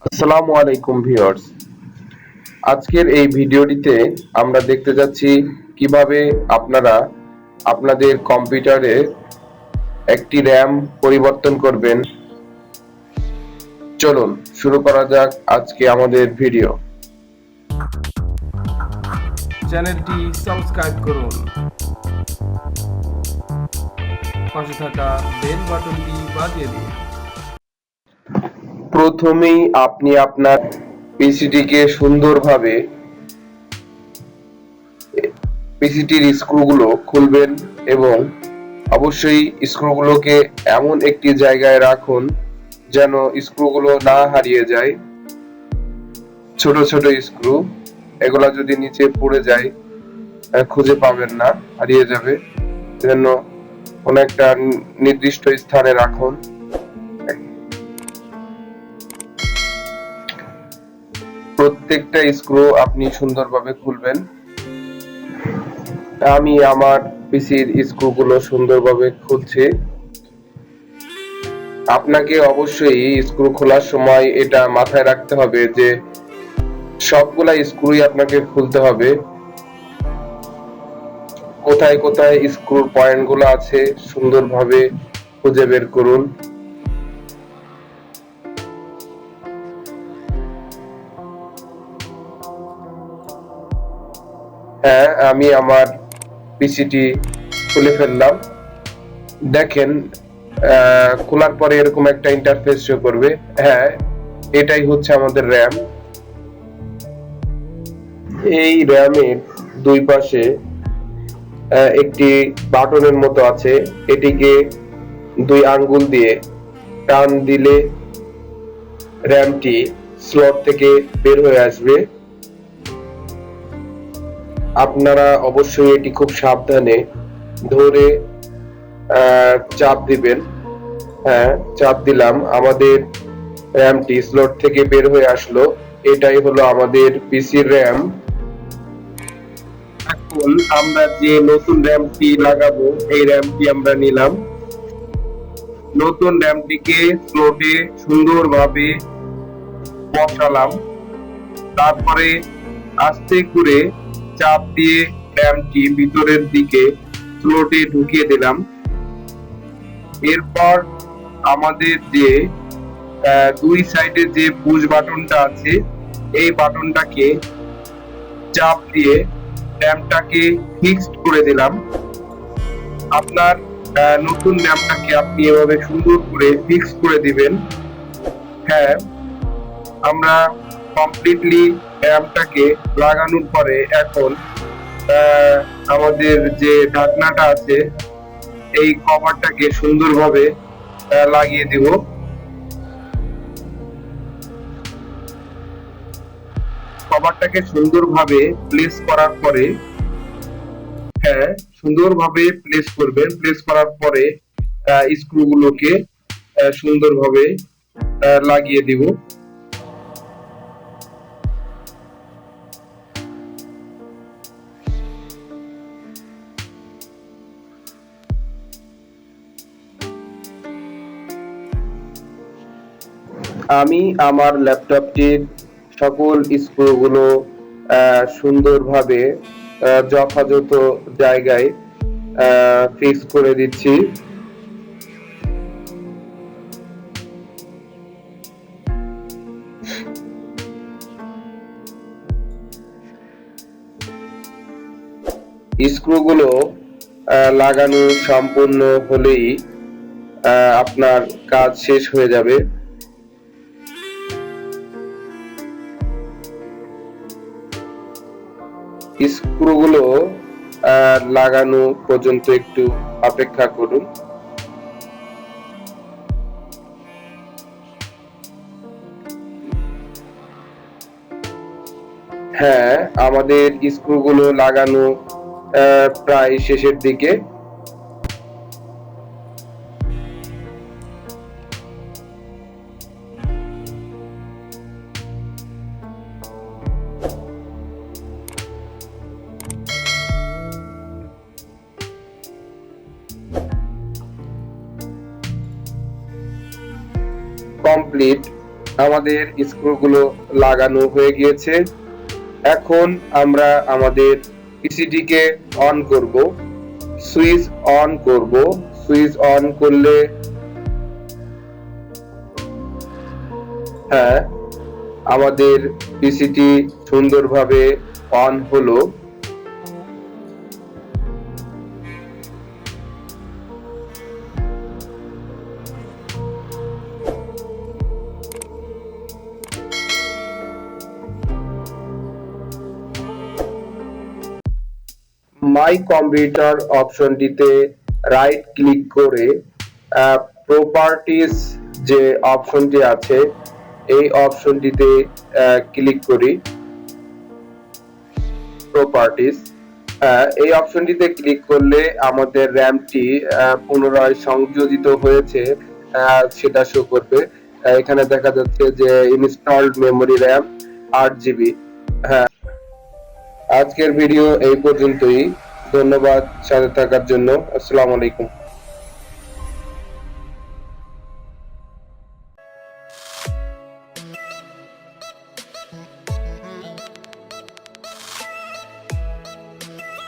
আসসালামু আলাইকুম ভিউয়ার্স। আজকের এই ভিডিওটিতে আমরা দেখতে যাচ্ছি কিভাবে আপনারা আপনাদের কম্পিউটারে একটি র্যাম পরিবর্তন করবেন। চলুন শুরু করা যাক আজকে আমাদের ভিডিও। চ্যানেলটি সাবস্ক্রাইব করুন, পাশে থাকা বেল বাটনটি বাজিয়ে দিন। প্রথমেই আপনি আপনার পিসিটিকে সুন্দরভাবে পিসিটির স্ক্রুগুলো খুলবেন এবং অবশ্যই স্ক্রুগুলোকে এমন একটি জায়গায় রাখুন যেন স্ক্রুগুলো না হারিয়ে যায়। ছোট ছোট স্ক্রু, এগুলা যদি নিচে পড়ে যায় খুঁজে পাবেন না, হারিয়ে যাবে। এজন্য কোন একটা নির্দিষ্ট স্থানে রাখুন। প্রত্যেকটা স্ক্রু আপনি সুন্দরভাবে খুলবেন। আমি আমার পিসির স্ক্রুগুলো সুন্দরভাবে খুলছি। আপনাকে অবশ্যই স্ক্রু খোলার সময় এটা মাথায় রাখতে হবে যে সবগুলা স্ক্রুই আপনাকে খুলতে হবে। কোথায় কোথায় স্ক্রুর পয়েন্টগুলো আছে সুন্দরভাবে খুঁজে বের করুন। হ্যাঁ, আমি আমার পিসিটি খুলে ফেললাম। দেখেন, খোলার পরে এরকম একটা ইন্টারফেস শো করবে। হ্যাঁ, এটাই হচ্ছে আমাদের র্যাম। এই র্যামের দুই পাশে একটি বাটনের মতো আছে। এটিকে দুই আঙ্গুল দিয়ে টান দিলে র্যামটি স্লট থেকে বের হয়ে আসবে। আপনারা অবশ্যই এটি খুব সাবধানে ধরে চাপ দিবেন। হ্যাঁ, চাপ দিলাম, আমাদের র্যামটি স্লট থেকে বের হয়ে আসলো। এটাই হলো আমাদের পিসির র্যাম। এখন আমরা যে নতুন র্যামটি লাগাবো, এই র্যামটি আমরা নিলাম। নতুন র্যামটিকে স্লটে সুন্দরভাবে বসালাম। তারপরে আস্তে করে চাপ দিয়ে র্যামটি ভিতরের দিকে স্লটে ঢুকিয়ে দিলাম। এরপর আমাদের যে দুই সাইডে যে পুশ বাটনটা আছে, এই বাটনটাকে চাপ দিয়ে র্যামটাকে ফিক্সড করে দিলাম। আপনার নতুন র্যামটাকে আপনি এভাবে সুন্দর করে ফিক্স করে দিবেন। হ্যাঁ, আমরা কমপ্লিটলি র্যামটাকে লাগানোর পরে এখন আমাদের যে ঢাকনাটা আছে এই কভারটাকে সুন্দরভাবে লাগিয়ে দিব। কভারটাকে সুন্দরভাবে প্লেস করার পরে, হ্যাঁ, সুন্দরভাবে প্লেস করবেন। প্লেস করার পরে স্ক্রুগুলোকে সুন্দরভাবে লাগিয়ে দিব। আমি আমার ল্যাপটপটির সকল স্ক্রুগুলো সুন্দরভাবে যথাযথ জায়গায় ফিক্স করে দিচ্ছি। স্ক্রুগুলো লাগানো সম্পূর্ণ হলেই আপনার কাজ শেষ হয়ে যাবে। স্ক্রুগুলো লাগানো পর্যন্ত একটু অপেক্ষা করুন। হ্যাঁ, আমাদের স্ক্রুগুলো লাগানো প্রায় শেষের দিকে। কমপ্লিট। আমাদের স্ক্রুগুলো লাগানো হয়ে গিয়েছে। এখন আমরা আমাদের পিসিটিকে অন করব, সুইচ অন করব। সুইচ অন করলে হ্যাঁ, আমাদের পিসিটি সুন্দরভাবে অন হলো। মাই কম্পিউটার অপশনটিতে রাইট ক্লিক করে প্রপার্টিজ যে অপশনটি আছে এই অপশনটিতে ক্লিক করি। প্রপার্টিজ, এই অপশনটিতে ক্লিক করলে আমাদের র্যামটি পুনরায় সংযোজিত হয়েছে সেটা শো করবে। এখানে দেখা যাচ্ছে যে ইনস্টলড মেমোরি র্যাম 8 জিবি। হ্যাঁ, আজকের ভিডিও এই পর্যন্তই। ধন্যবাদ সাথে থাকার জন্য। আসসালামু আলাইকুম।